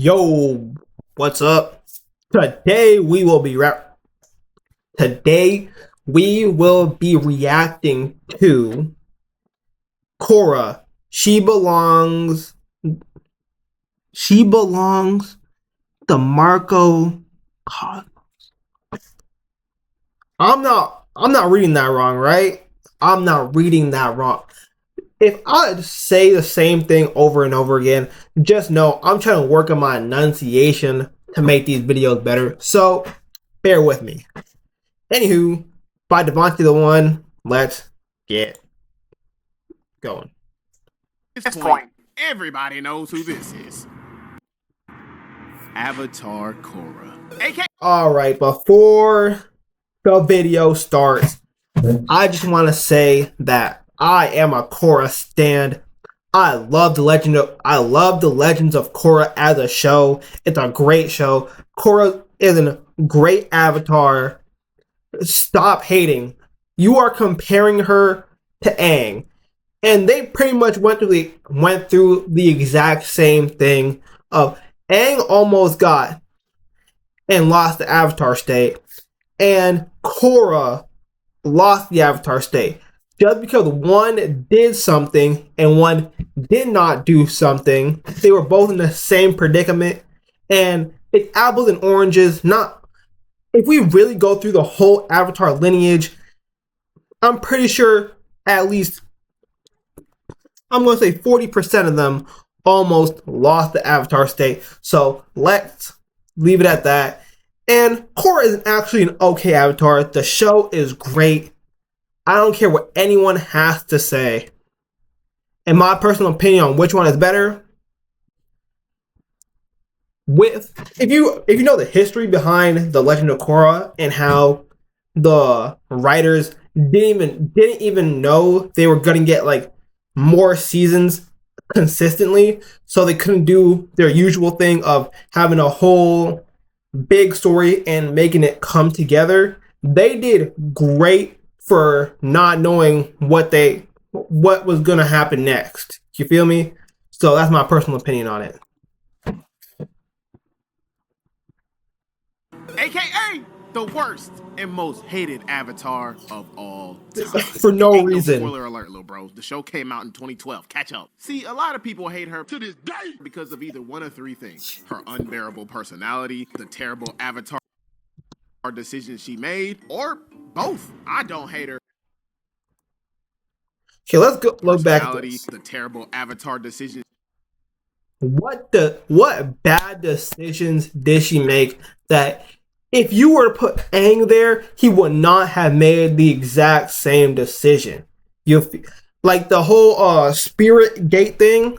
Yo, what's up? Today we will be re- Today we will be reacting to Korra. She belongs. She belongs to Marco. God, I'm not reading that wrong, right? I'm not reading that wrong. If I say the same thing over and over again, just know I'm trying to work on my enunciation to make these videos better. So bear with me. Anywho, by Devontae the one, let's get going. At this point, everybody knows who this is. Avatar Korra. Alright, before the video starts, I just want to say that I am a Korra stan. I love the Legends of Korra as a show. It's a great show. Korra is a great avatar. Stop hating. You are comparing her to Aang, and they pretty much went through the exact same thing. Of Aang almost got and lost the Avatar state, and Korra lost the Avatar state. Just because one did something and one did not do something, they were both in the same predicament, and it's apples and oranges. Not if we really go through the whole Avatar lineage, I'm pretty sure at least I'm going to say 40% of them almost lost the Avatar state. So let's leave it at that. And Korra is actually an okay Avatar. The show is great. I don't care what anyone has to say. In my personal opinion on which one is better, if you know the history behind the Legend of Korra and how the writers didn't even know they were gonna get like more seasons consistently, so they couldn't do their usual thing of having a whole big story and making it come together. They did great for not knowing what was gonna happen next. You feel me? So that's my personal opinion on it. AKA the worst and most hated Avatar of all time. For no Ain't reason. No spoiler alert, little bro. The show came out in 2012. Catch up. See, a lot of people hate her to this day because of either one of three things: her unbearable personality, the terrible Avatar decisions she made, or both. I don't hate her. Okay, let's go look back at this. The terrible Avatar decisions. What bad decisions did she make that if you were to put Aang there, he would not have made the exact same decision? Like the whole spirit gate thing.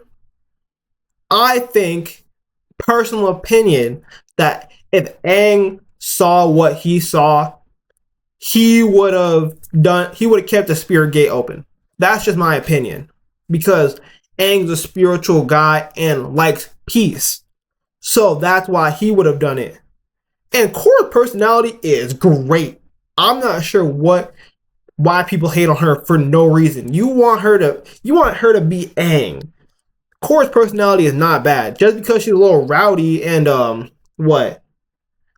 I think, personal opinion, that if Aang saw what he saw, he would have kept the spirit gate open. That's just my opinion. Because Aang's a spiritual guy and likes peace. So that's why he would have done it. And Korra's personality is great. I'm not sure why people hate on her for no reason. You want her to be Aang. Korra's personality is not bad. Just because she's a little rowdy and what?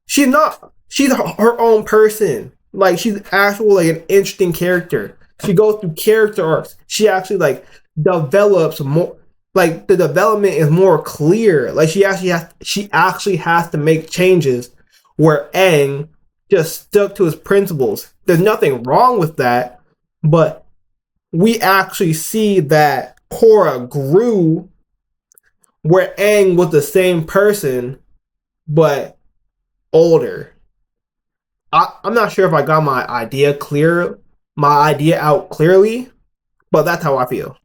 She's not. She's her own person. Like, she's actually like an interesting character. She goes through character arcs. She actually like develops more. Like, the development is more clear. Like, she actually has to make changes, where Aang just stuck to his principles. There's nothing wrong with that, but we actually see that Korra grew, where Aang was the same person but older. I'm not sure if I got my idea out clearly, but that's how I feel.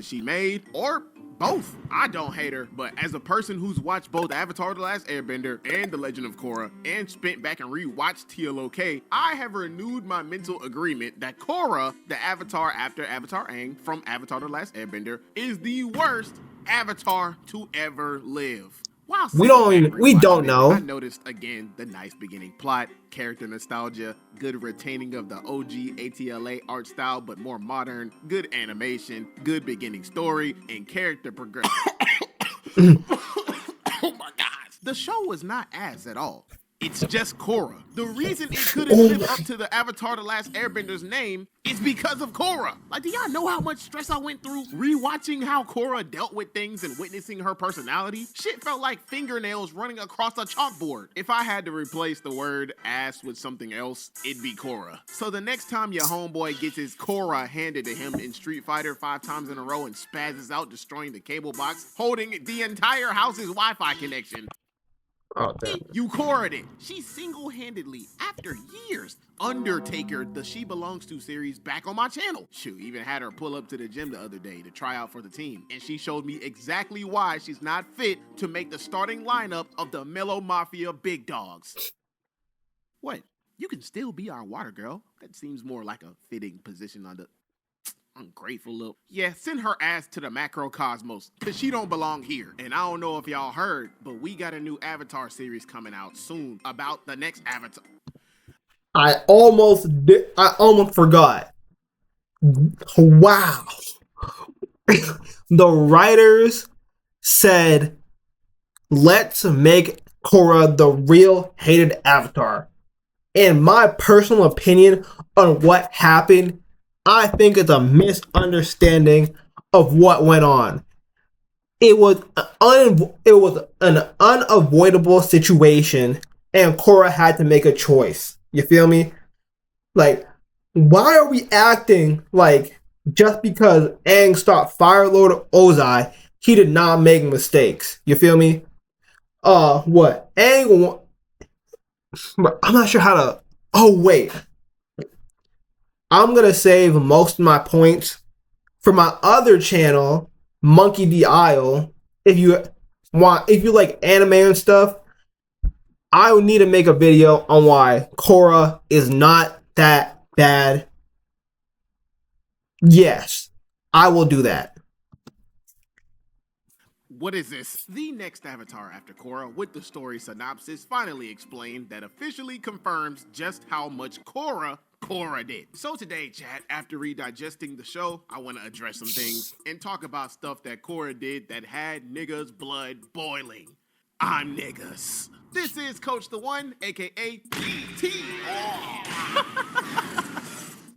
She made, or both. I don't hate her, but as a person who's watched both Avatar: The Last Airbender and The Legend of Korra, and spent back and rewatched TLOK, I have renewed my mental agreement that Korra, the Avatar after Avatar Aang from Avatar: The Last Airbender, is the worst Avatar to ever live. Wow, we don't know. I noticed again the nice beginning plot, character nostalgia, good retaining of the OG ATLA art style but more modern, good animation, good beginning story, and character progression. Oh my gosh. The show was not ass at all. It's just Korra. The reason it couldn't live up to the Avatar The Last Airbender's name is because of Korra. Like, do y'all know how much stress I went through rewatching how Korra dealt with things and witnessing her personality? Shit felt like fingernails running across a chalkboard. If I had to replace the word ass with something else, it'd be Korra. So the next time your homeboy gets his Korra handed to him in Street Fighter 5 times in a row and spazzes out, destroying the cable box, holding the entire house's Wi-Fi connection, Oh, you Korra'd it. She single-handedly, after years, Undertaker the She Belongs To series back on my channel. Shoot, even had her pull up to the gym the other day to try out for the team. And she showed me exactly why she's not fit to make the starting lineup of the Mellow Mafia Big Dogs. What? You can still be our water girl. That seems more like a fitting position on the ungrateful little. Yeah, send her ass to the macrocosmos, cause she don't belong here. And I don't know if y'all heard, but we got a new Avatar series coming out soon about the next Avatar. I almost forgot. Wow. The writers said, let's make Korra the real hated Avatar. In my personal opinion on what happened, I think it's a misunderstanding of what went on. It was an unavoidable situation, and Korra had to make a choice. You feel me? Like, why are we acting like just because Aang stopped Fire Lord Ozai, he did not make mistakes? You feel me? What? Aang... I'm not sure how to... Oh, wait. I'm gonna save most of my points for my other channel, Monkey D. Isle. If you like anime and stuff, I will need to make a video on why Korra is not that bad. Yes, I will do that. What is this? The next Avatar after Korra, with the story synopsis finally explained that officially confirms just how much Korra did. So today, chat, after redigesting the show, I want to address some things and talk about stuff that Korra did that had niggas' blood boiling. I'm niggas. This is Coach the One, aka PT.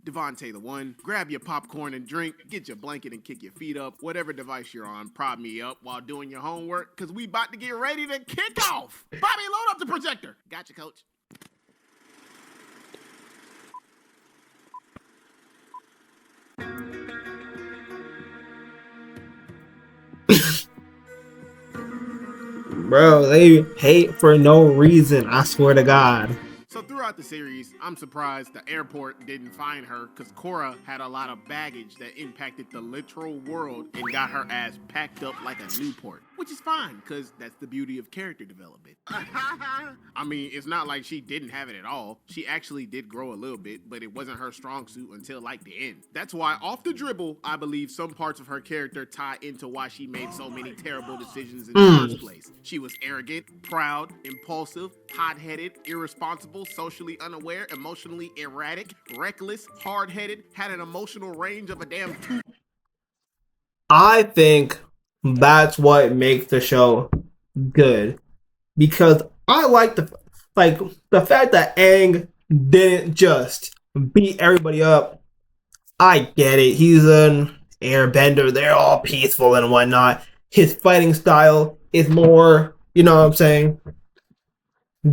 Devontae the One, grab your popcorn and drink, get your blanket and kick your feet up, whatever device you're on, prop me up while doing your homework, cause we about to get ready to kick off. Bobby, load up the projector. Gotcha, coach. Bro, they hate for no reason, I swear to God. So throughout the series, I'm surprised the airport didn't find her because Korra had a lot of baggage that impacted the literal world and got her ass packed up like a Newport. Which is fine, because that's the beauty of character development. I mean, it's not like she didn't have it at all. She actually did grow a little bit, but it wasn't her strong suit until like the end. That's why off the dribble, I believe some parts of her character tie into why she made so many terrible decisions in the first place. She was arrogant, proud, impulsive, hot-headed, irresponsible, socially unaware, emotionally erratic, reckless, hard-headed, had an emotional range of a damn two. I think that's what makes the show good, because I like the fact that Aang didn't just beat everybody up. I get it. He's an airbender. They're all peaceful and whatnot. His fighting style is more, you know what I'm saying,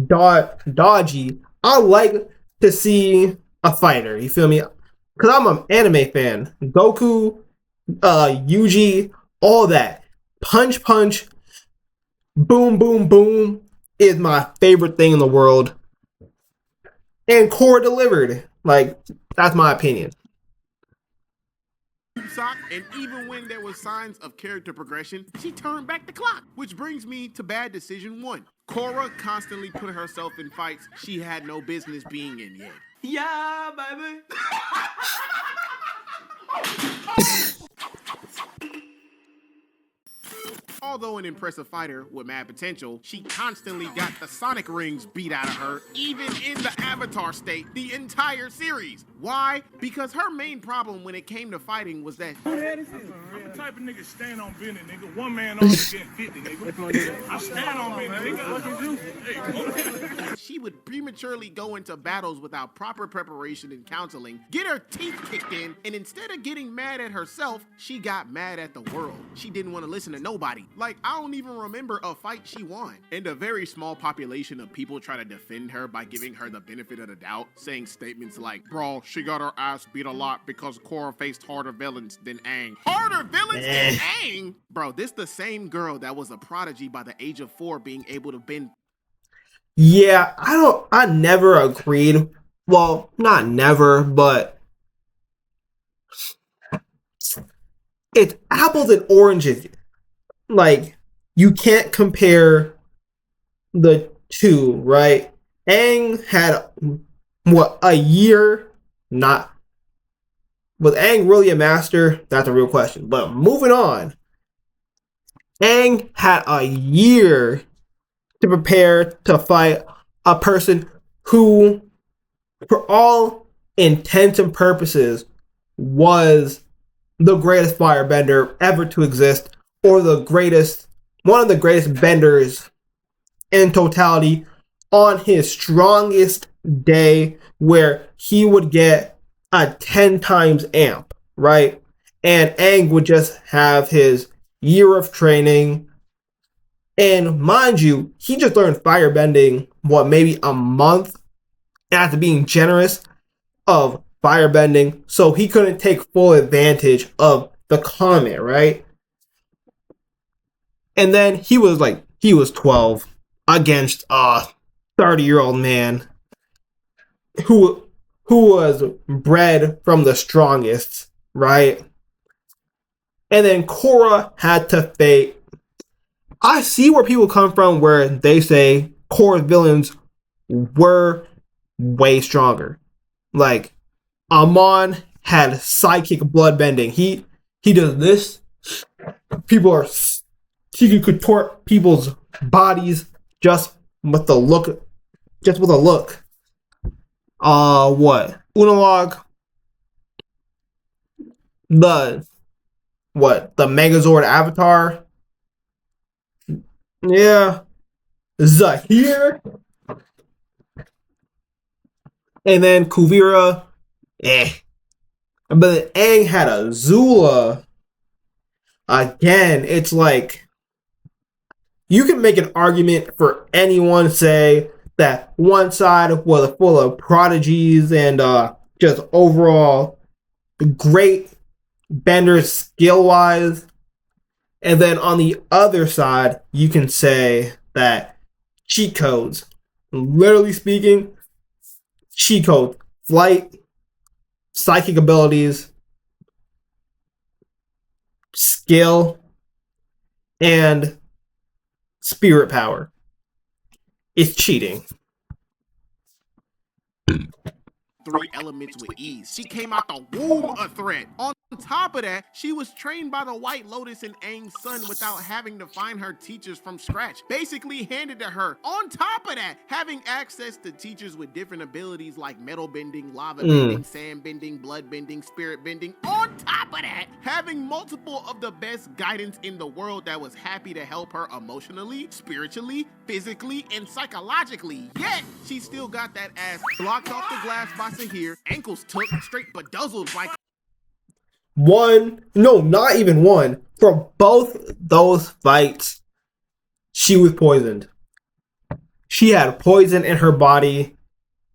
dodgy. I like to see a fighter. You feel me? Because I'm an anime fan. Goku, Yuji, all that. Punch, boom, boom, boom is my favorite thing in the world. And Korra delivered. Like, that's my opinion. And even when there was signs of character progression, she turned back the clock. Which brings me to bad decision 1. Korra constantly put herself in fights she had no business being in yet. Yeah, baby. Although an impressive fighter with mad potential, she constantly got the Sonic rings beat out of her, even in the Avatar state, the entire series. Why? Because her main problem when it came to fighting was that I'm the type of nigga stand on business, nigga. One man on getting 50, nigga. I stand on business, nigga. What you do? Hey, she would prematurely go into battles without proper preparation and counseling, get her teeth kicked in, and instead of getting mad at herself, she got mad at the world. She didn't want to listen to nobody. Like, I don't even remember a fight she won. And a very small population of people try to defend her by giving her the benefit of the doubt, saying statements like, bro, she got her ass beat a lot because Korra faced harder villains than Aang. Harder villains than Aang? Bro, this the same girl that was a prodigy by the age of 4 being able to bend. Yeah, I never agreed. Well, not never, but it's apples and oranges. Like, you can't compare the two, right? Aang had, what, a year? Not. Was Aang really a master? That's a real question. But moving on. Aang had a year to prepare to fight a person who, for all intents and purposes, was the greatest firebender ever to exist, or one of the greatest benders in totality, on his strongest day, where he would get a 10 times amp, right? And Aang would just have his year of training. And mind you, he just learned firebending, maybe a month after being generous of firebending, so he couldn't take full advantage of the comet, right? And then he was 12 against a 30-year-old man who was bred from the strongest, right? And then Korra had to face. I see where people come from where they say Korra's villains were way stronger. Like, Amon had psychic bloodbending. He does this. He can contort people's bodies just with a look. What? Unalog. The Megazord Avatar. Yeah. Zahir. And then Kuvira. But Aang had a Zula. Again, it's like, you can make an argument for anyone, say that one side was full of prodigies and just overall great benders skill-wise. And then on the other side, you can say that cheat codes, literally speaking, cheat code, flight, psychic abilities, skill, and spirit power. It's cheating. 3 elements with ease. She came out the womb a threat. On top of that, she was trained by the White Lotus and Aang's son without having to find her teachers from scratch. Basically handed to her. On top of that, having access to teachers with different abilities like metal bending, lava bending, sand bending, blood bending, spirit bending. On top of that, having multiple of the best guidance in the world that was happy to help her emotionally, spiritually, physically, and psychologically. Yet, she still got that ass blocked off the glass by Zahir, ankles took, straight bedazzled by not even one. For both those fights, she was poisoned. She had poison in her body,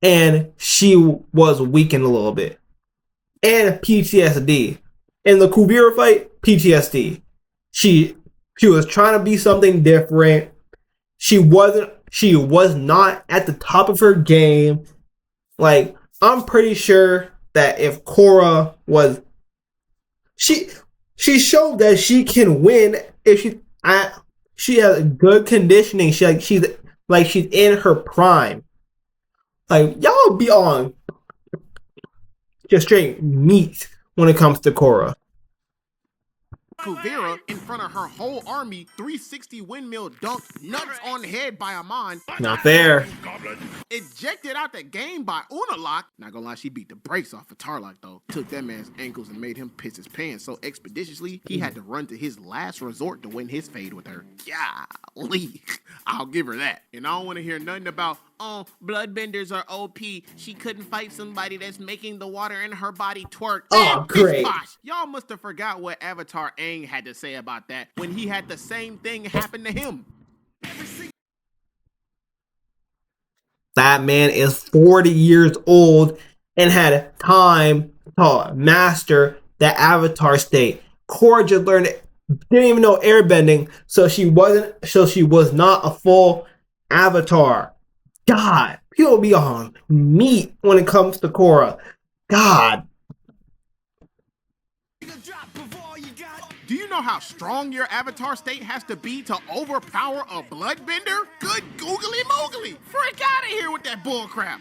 and she was weakened a little bit. And PTSD. In the Kuvira fight, PTSD. She was trying to be something different. She was not at the top of her game. Like, I'm pretty sure that if Korra was, she showed that she can win if she has good conditioning. She's in her prime. Like, y'all be on just straight meat when it comes to Korra. Kuvira in front of her whole army, 360 windmill dunked, nuts on head by Amon. Not fair. Ejected out the game by Unalak. Not gonna lie, she beat the brakes off of Tarlok though. Took that man's ankles and made him piss his pants so expeditiously he had to run to his last resort to win his fade with her. Golly, I'll give her that. And I don't want to hear nothing about, oh, bloodbenders are OP. She couldn't fight somebody that's making the water in her body twerk. Oh, great. Y'all must have forgot what Avatar Aang had to say about that when he had the same thing happen to him. That man is 40 years old and had time to master the Avatar state. Korra just learned it, didn't even know airbending, so she was not a full Avatar. God, people be on meat when it comes to Korra. God. Do you know how strong your Avatar state has to be to overpower a bloodbender? Good googly moogly! Freak out of here with that bullcrap!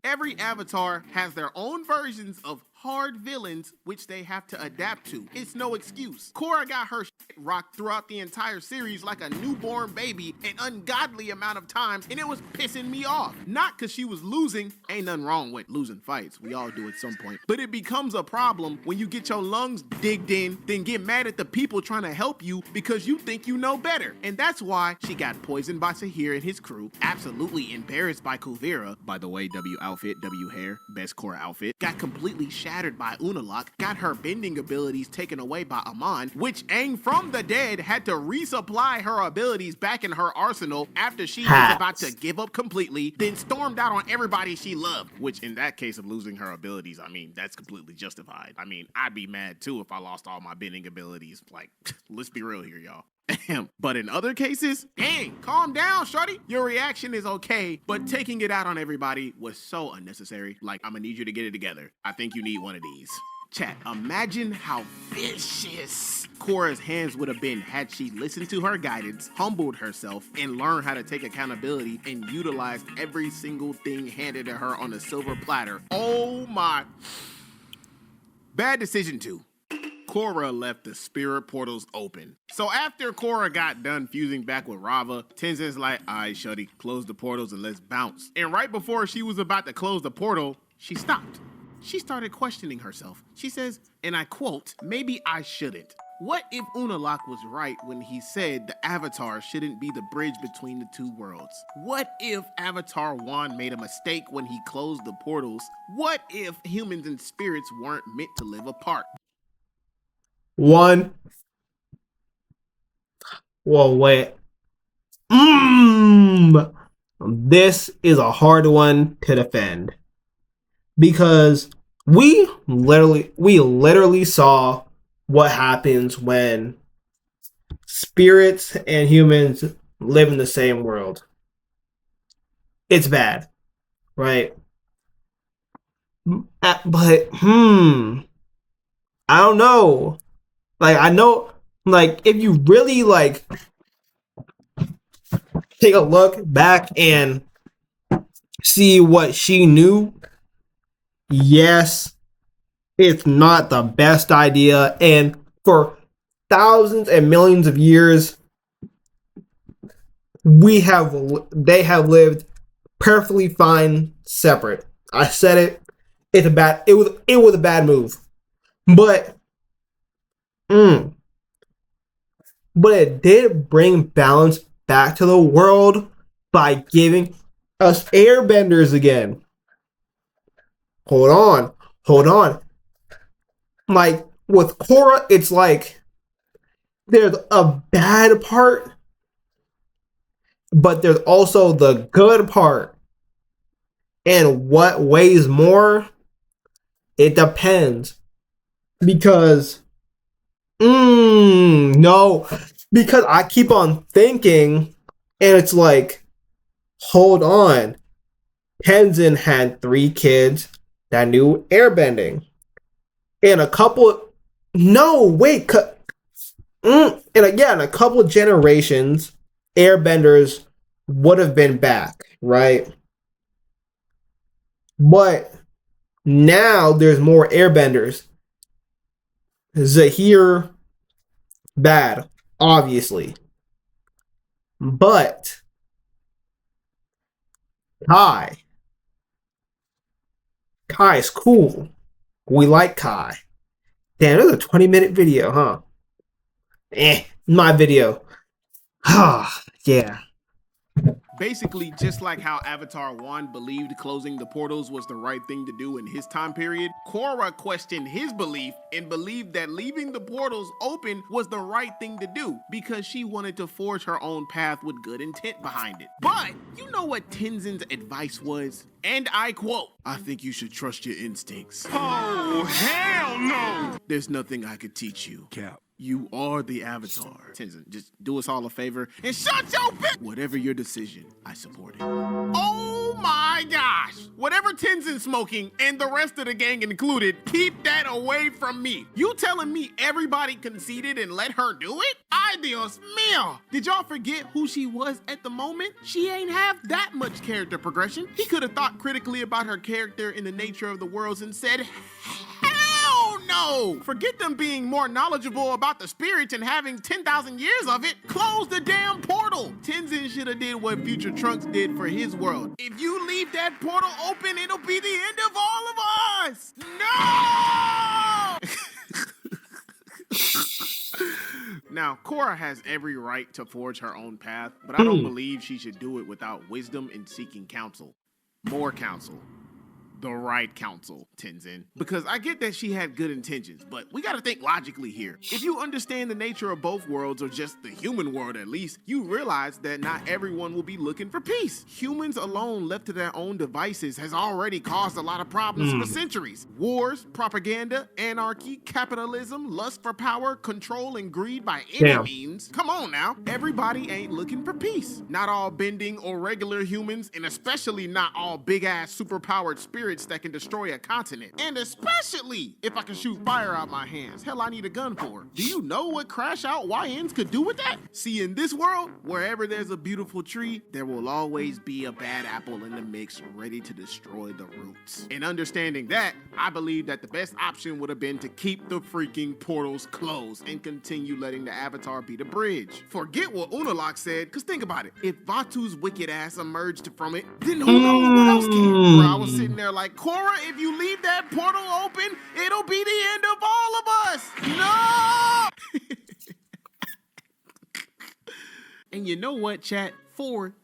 Every Avatar has their own versions of hard villains which they have to adapt to. It's no excuse. Korra got her shit rocked throughout the entire series like a newborn baby an ungodly amount of times, and it was pissing me off. Not because she was losing. Ain't nothing wrong with losing fights. We all do at some point. But it becomes a problem when you get your lungs digged in, then get mad at the people trying to help you because you think you know better. And that's why she got poisoned by Sahir and his crew, absolutely embarrassed by Kuvira. By the way, W outfit, W hair, best Korra outfit. Got completely shattered by Unalak, got her bending abilities taken away by Amon, which Aang from the dead had to resupply her abilities back in her arsenal after she was about to give up completely, then stormed out on everybody she loved, which in that case of losing her abilities, I mean, that's completely justified. I mean, I'd be mad too if I lost all my bending abilities. Like, let's be real here, y'all. But in other cases, dang, calm down, shorty. Your reaction is okay, but taking it out on everybody was so unnecessary. Like, I'm gonna need you to get it together. I think you need one of these. Chat, imagine how vicious Korra's hands would have been had she listened to her guidance, humbled herself, and learned how to take accountability and utilized every single thing handed to her on a silver platter. Oh my. Bad decision too. Korra left the spirit portals open. So after Korra got done fusing back with Rava, Tenzin's like, alright, shorty, close the portals and let's bounce. And right before she was about to close the portal, she stopped. She started questioning herself. She says, and I quote, maybe I shouldn't. What if Unalak was right when he said the Avatar shouldn't be the bridge between the two worlds? What if Avatar 1 made a mistake when he closed the portals? What if humans and spirits weren't meant to live apart? One. Whoa, wait. This is a hard one to defend. Because we literally saw what happens when spirits and humans live in the same world. It's bad, right? But I don't know. Like, I know, like, if you really, like, take a look back and see what she knew, yes, it's not the best idea. And for thousands and millions of years, they have lived perfectly fine separate. I said it. It was a bad move. But it did bring balance back to the world by giving us airbenders again. Hold on. Like, with Korra, it's like there's a bad part, but there's also the good part. And what weighs more? It depends. Because no, because I keep on thinking, and it's like, hold on. Tenzin had 3 kids that knew airbending. And a couple, no, wait, in a couple of generations, airbenders would have been back, right? But Now there's more airbenders. Zahir, bad, obviously. But Kai. Kai's cool. We like Kai. Damn, it was a 20-minute video, huh? My video. Yeah. Basically, just like how Avatar 1 believed closing the portals was the right thing to do in his time period, Korra questioned his belief and believed that leaving the portals open was the right thing to do because she wanted to forge her own path with good intent behind it. But you know what Tenzin's advice was? And I quote, "I think you should trust your instincts." Oh, hell no! There's nothing I could teach you. Cap. You are the Avatar. Tenzin, just do us all a favor and shut your bitch. Whatever your decision, I support it. Oh my gosh. Whatever Tenzin's smoking, and the rest of the gang included, keep that away from me. You telling me everybody conceded and let her do it? Ay Dios mío. Did y'all forget who she was at the moment? She ain't have that much character progression. He could have thought critically about her character and the nature of the worlds and said, hell no! Forget them being more knowledgeable about the spirits and having 10,000 years of it. Close the damn portal. Tenzin should have did what Future Trunks did for his world. If you leave that portal open, it'll be the end of all of us. No! Now, Korra has every right to forge her own path, but I don't believe she should do it without wisdom and seeking counsel. More counsel. The right counsel, Tenzin. Because I get that she had good intentions, but we gotta think logically here. If you understand the nature of both worlds, or just the human world at least, you realize that not everyone will be looking for peace. Humans alone left to their own devices has already caused a lot of problems for centuries. Wars, propaganda, anarchy, capitalism, lust for power, control, and greed by any means. Come on now. Everybody ain't looking for peace. Not all bending or regular humans, and especially not all big-ass superpowered spirits that can destroy a continent. And especially if I can shoot fire out my hands. Hell, I need a gun for. Do you know what crash out YNs could do with that? See, in this world, wherever there's a beautiful tree, there will always be a bad apple in the mix ready to destroy the roots. And understanding that, I believe that the best option would have been to keep the freaking portals closed and continue letting the Avatar be the bridge. Forget what Unalaq said, cause think about it. If Vatu's wicked ass emerged from it, then who knows what else can? Bro, I was sitting there like, Korra, if you leave that portal open, it'll be the end of all of us. No! And you know what, chat? For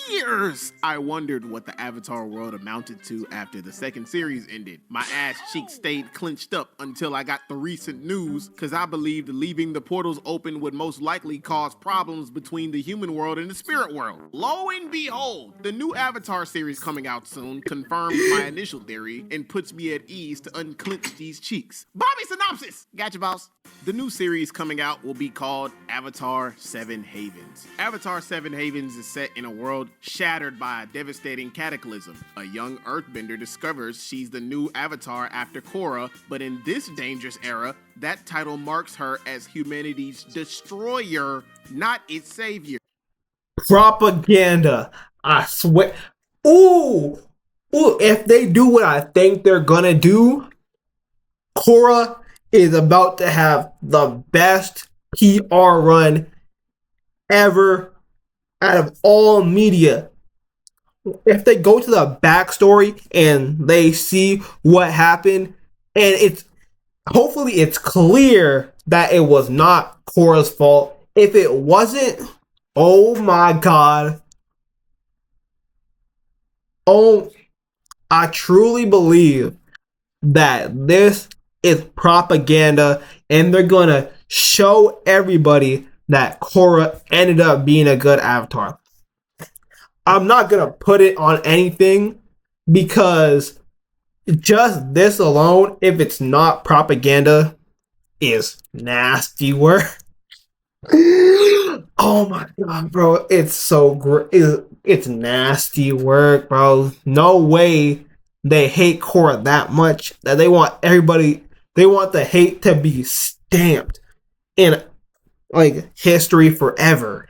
years, I wondered what the Avatar world amounted to after the second series ended. My ass cheeks stayed clenched up until I got the recent news, because I believed leaving the portals open would most likely cause problems between the human world and the spirit world. Lo and behold, the new Avatar series coming out soon confirms my initial theory and puts me at ease to unclench these cheeks. Bobby synopsis! Gotcha, boss. The new series coming out will be called Avatar 7 Havens. Avatar 7 Havens is set in a world shattered by a devastating cataclysm. A young earthbender discovers she's the new Avatar after Korra, but in this dangerous era, that title marks her as humanity's destroyer, not its savior. Propaganda. I swear. Ooh, if they do what I think they're gonna do, Korra is about to have the best PR run ever out of all media. If they go to the backstory and they see what happened, and hopefully it's clear that it was not Korra's fault. If it wasn't, oh my god. Oh, I truly believe that this is propaganda, and they're gonna show everybody that Korra ended up being a good Avatar. I'm not gonna put it on anything, because just this alone, if it's not propaganda, is nasty work. Oh my god, bro, it's so great. It's nasty work, bro. No way they hate Korra that much that they want the hate to be stamped in like history forever.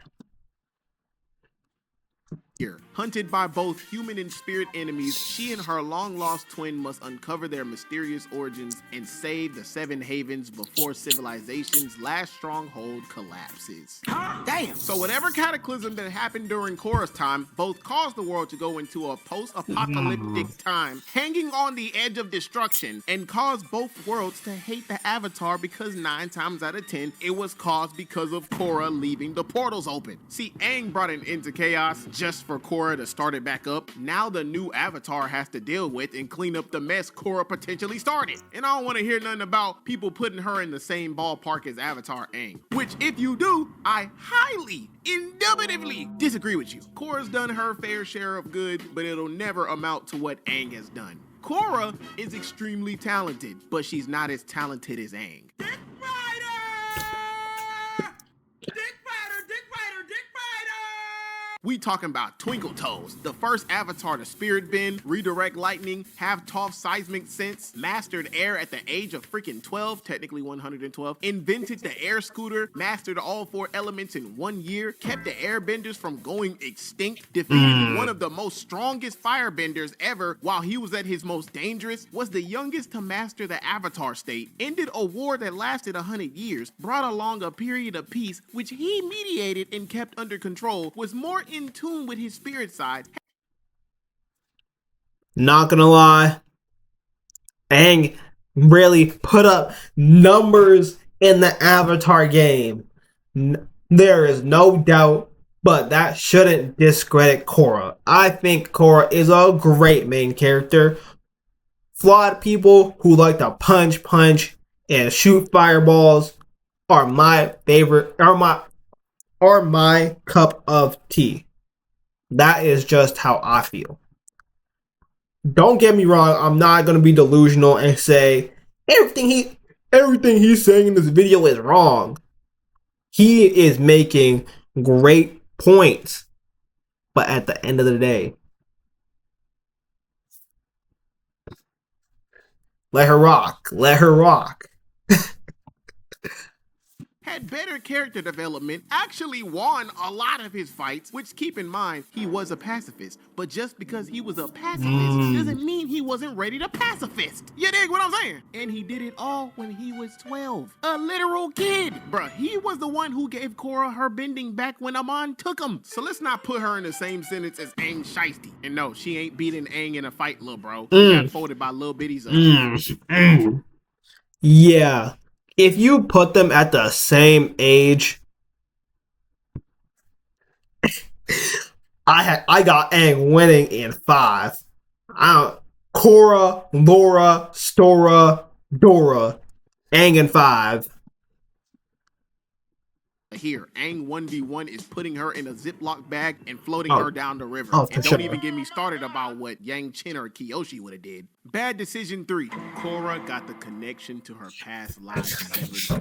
Hunted by both human and spirit enemies, she and her long-lost twin must uncover their mysterious origins and save the Seven Havens before civilization's last stronghold collapses. Damn! So whatever cataclysm that happened during Korra's time both caused the world to go into a post-apocalyptic time, hanging on the edge of destruction, and caused both worlds to hate the Avatar because 9 times out of 10, it was caused because of Korra leaving the portals open. See, Aang brought an end to chaos just for Korra to start it back up. Now the new Avatar has to deal with and clean up the mess Korra potentially started. And I don't want to hear nothing about people putting her in the same ballpark as Avatar Aang. Which, if you do, I highly, indubitably disagree with you. Korra's done her fair share of good, but it'll never amount to what Aang has done. Korra is extremely talented, but she's not as talented as Aang. Dick Rider! Dick Rider! Dick Rider! Dick Rider! We talking about Twinkle Toes, the first Avatar to spirit bend, redirect lightning, have Toph's seismic sense, mastered air at the age of freaking 12, technically 112, invented the air scooter, mastered all 4 elements in 1 year, kept the airbenders from going extinct, defeated one of the most strongest firebenders ever while he was at his most dangerous, was the youngest to master the Avatar state, ended a war that lasted 100 years, brought along a period of peace which he mediated and kept under control, was more in tune with his spirit side. Not gonna lie, Aang really put up numbers in the Avatar game. There is no doubt, but that shouldn't discredit Korra. I think Korra is a great main character. Flawed people who like to punch and shoot fireballs are my favorite, are my cup of tea. That is just how I feel. Don't get me wrong, I'm not gonna be delusional and say everything he's saying in this video is wrong. He is making great points. But at the end of the day, let her rock. Let her rock. Had better character development, actually won a lot of his fights, which, keep in mind, he was a pacifist. But just because he was a pacifist doesn't mean he wasn't ready to pacifist. You dig what I'm saying? And he did it all when he was 12. A literal kid. Bruh, he was the one who gave Korra her bending back when Amon took him. So let's not put her in the same sentence as Aang Shiesty. And no, she ain't beating Aang in a fight, little bro. She got folded by little bitties. Yeah. If you put them at the same age, I got Aang winning in 5. Korra, Laura, Stora, Dora, Aang in 5. Here, Aang 1v1 is putting her in a Ziploc bag and floating her down the river. And don't even get me started about what Yang Chen or Kyoshi would have did. Bad decision 3. Korra got the connection to her past lives.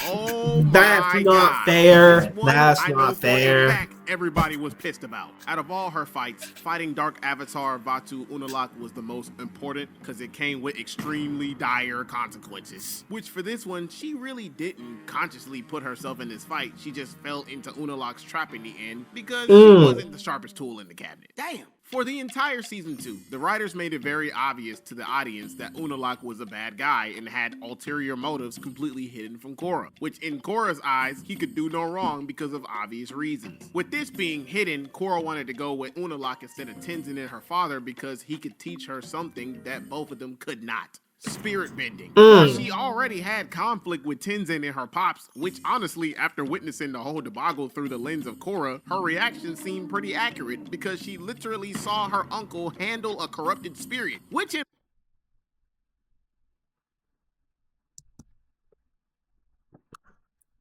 Oh my That's not God. fair. That's not fair. Fact, everybody was pissed about. Out of all her fights, fighting Dark Avatar Vaatu Unalaq was the most important because it came with extremely dire consequences. Which for this one, she really didn't consciously put herself in this fight. She just fell into Unalaq's trap in the end because she wasn't the sharpest tool in the cabinet. Damn. For the entire season 2, the writers made it very obvious to the audience that Unalaq was a bad guy and had ulterior motives completely hidden from Korra, which in Korra's eyes, he could do no wrong because of obvious reasons. With this being hidden, Korra wanted to go with Unalaq instead of Tenzin and her father because he could teach her something that both of them could not. Spirit bending. She already had conflict with Tenzin and her pops, which honestly, after witnessing the whole debacle through the lens of Korra, her reaction seemed pretty accurate because she literally saw her uncle handle a corrupted spirit, which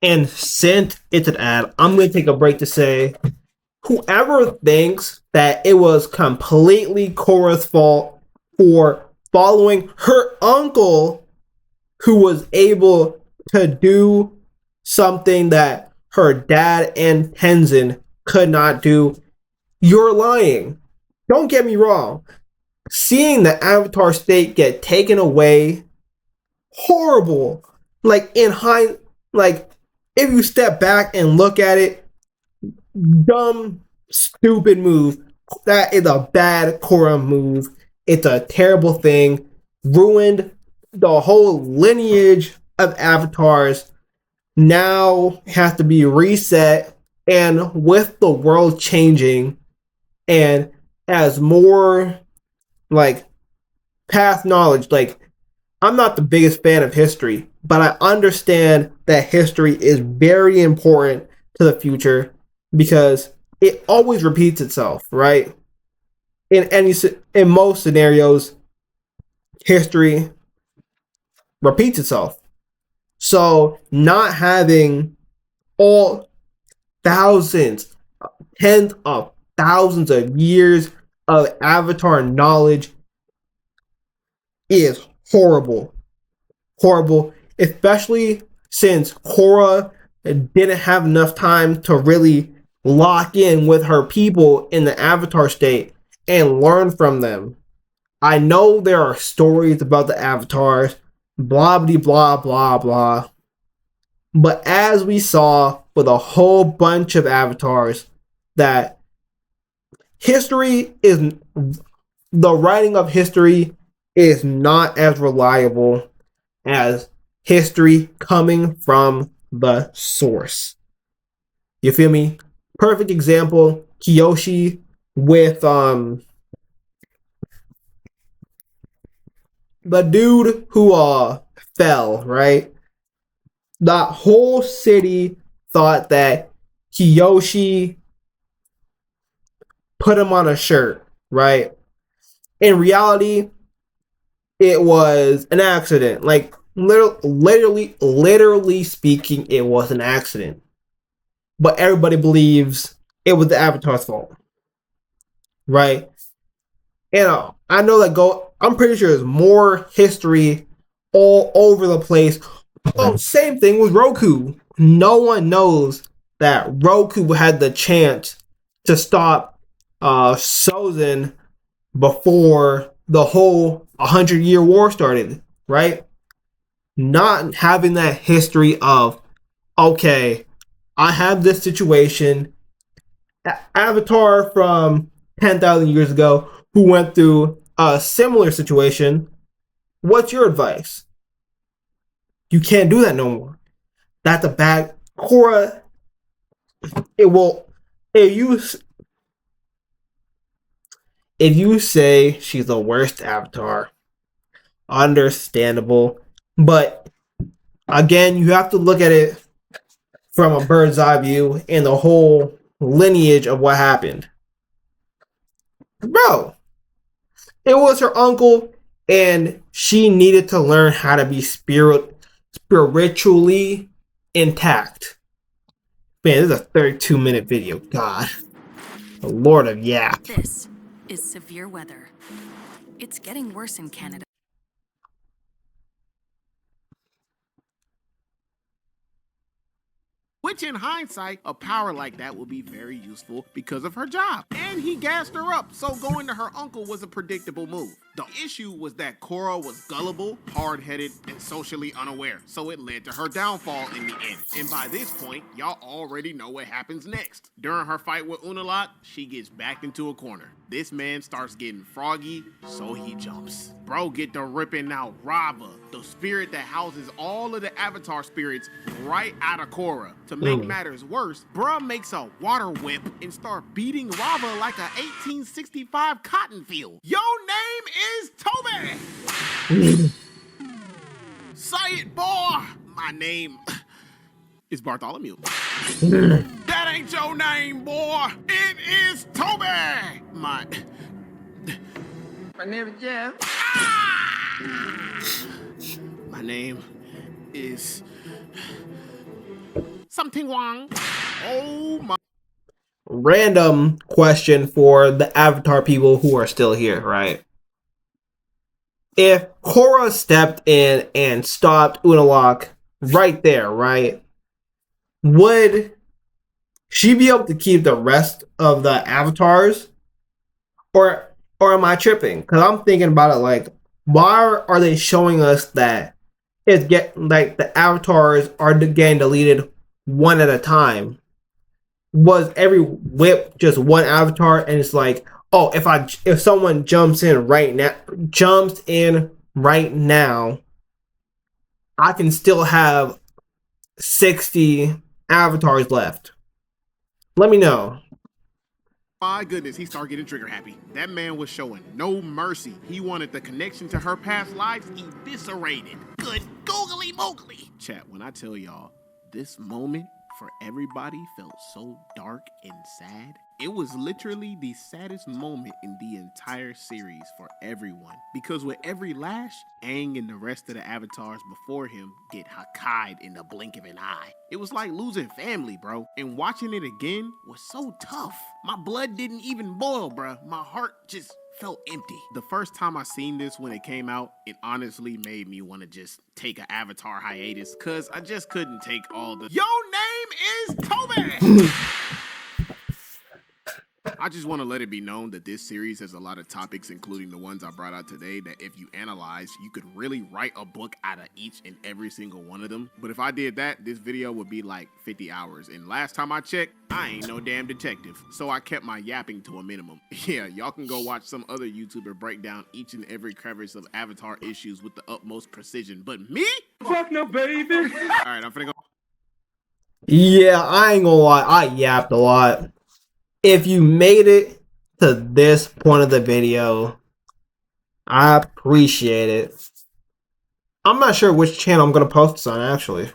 And since it's an ad, I'm going to take a break to say, whoever thinks that it was completely Korra's fault for following her uncle, who was able to do something that her dad and Tenzin could not do, you're lying. Don't get me wrong. Seeing the Avatar state get taken away, horrible. Like if you step back and look at it, dumb, stupid move. That is a bad Korra move. It's a terrible thing. Ruined the whole lineage of avatars. Now has to be reset. And with the world changing and as more like past knowledge, like I'm not the biggest fan of history, but I understand that history is very important to the future because it always repeats itself, right? In most scenarios, history repeats itself. So not having all thousands, tens of thousands of years of Avatar knowledge is horrible. Horrible, especially since Korra didn't have enough time to really lock in with her people in the Avatar state and learn from them. I know there are stories about the avatars, blah blah blah blah. But as we saw with a whole bunch of avatars, that history is the writing of history is not as reliable as history coming from the source. You feel me? Perfect example, Kyoshi with the dude who fell, right? That whole city thought that Kiyoshi put him on a shirt, right? In reality, it was an accident. Like literally speaking, it was an accident. But everybody believes it was the Avatar's fault, right? And I know that I'm pretty sure there's more history all over the place. Oh, same thing with Roku. No one knows that Roku had the chance to stop Sozin before the whole 100-year war started, right? Not having that history of, okay, I have this situation. Avatar from 10,000 years ago who went through a similar situation. What's your advice? You can't do that no more. That's a bad Korra. It will if you say she's the worst Avatar, understandable. But again, you have to look at it from a bird's eye view and the whole lineage of what happened. Bro, it was her uncle, and she needed to learn how to be spiritually intact. Man, this is a 32-minute video. God, the Lord of Yap. This is severe weather. It's getting worse in Canada. Which in hindsight, a power like that would be very useful because of her job. And he gassed her up, so going to her uncle was a predictable move. The issue was that Korra was gullible, hard-headed, and socially unaware, so it led to her downfall in the end. And by this point, y'all already know what happens next. During her fight with Unalaq, she gets backed into a corner. This man starts getting froggy, so he jumps. Bro get to ripping out Rava, the spirit that houses all of the Avatar spirits, right out of Korra. To make matters worse, bruh makes a water whip and start beating Rava like a 1865 cotton field. Your name is Toby! Say it, boy! My name is Bartholomew. That ain't your name, boy! It is Toby! My name is Jeff. My name is something Wang. Oh my. Random question for the Avatar people who are still here, right? If Korra stepped in and stopped Unalaq right there, right? Would she be able to keep the rest of the avatars? Or am I tripping? Because I'm thinking about it like, why are they showing us that the avatars are getting deleted one at a time? Was every whip just one avatar and it's like, Oh, if someone jumps in right now, I can still have 60 avatars left. Let me know. My goodness, he started getting trigger happy. That man was showing no mercy. He wanted the connection to her past lives eviscerated. Good googly moogly. Chat, when I tell y'all, this moment for everybody felt so dark and sad. It was literally the saddest moment in the entire series for everyone. Because with every lash, Aang and the rest of the avatars before him get Hakkai'd in the blink of an eye. It was like losing family, bro. And watching it again was so tough. My blood didn't even boil, bro. My heart just felt empty. The first time I seen this when it came out, it honestly made me want to just take an Avatar hiatus, cause I just couldn't take all the Your name is Toby! I just want to let it be known that this series has a lot of topics, including the ones I brought out today, that if you analyze, you could really write a book out of each and every single one of them. But if I did that, this video would be like 50 hours. And last time I checked, I ain't no damn detective. So I kept my yapping to a minimum. Yeah, y'all can go watch some other YouTuber break down each and every crevice of Avatar issues with the utmost precision. But me? Fuck no, baby. All right, I'm finna go. Yeah, I ain't gonna lie. I yapped a lot. If you made it to this point of the video, I appreciate it. I'm not sure which channel I'm going to post this on, actually.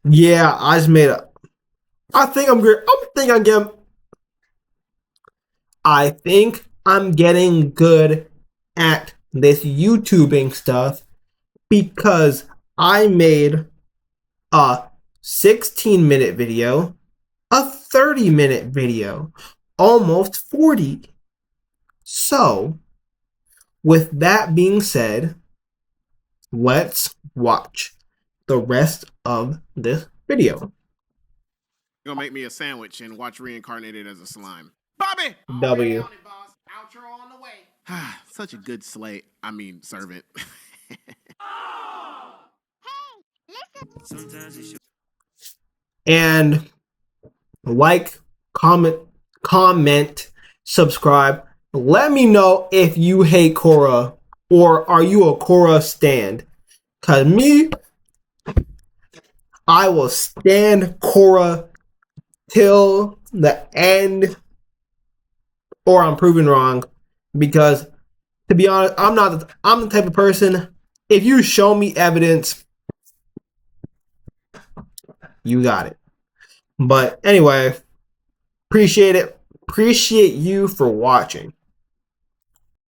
Yeah, I just made it. I think I'm getting good at this YouTubing stuff because I made a 16-minute video, a 30-minute video, almost 40. So, with that being said, let's watch the rest of this video. You're gonna make me a sandwich and watch reincarnated as a slime. Bobby! W. On it, boss. Outro on the way. Such a good slate. I mean, servant. And like, comment, subscribe. Let me know if you hate Korra or are you a Korra stand. Cause me, I will stand Korra till the end, or I'm proven wrong. Because to be honest, I'm the type of person. If you show me evidence, you got it. But anyway, appreciate it. Appreciate you for watching.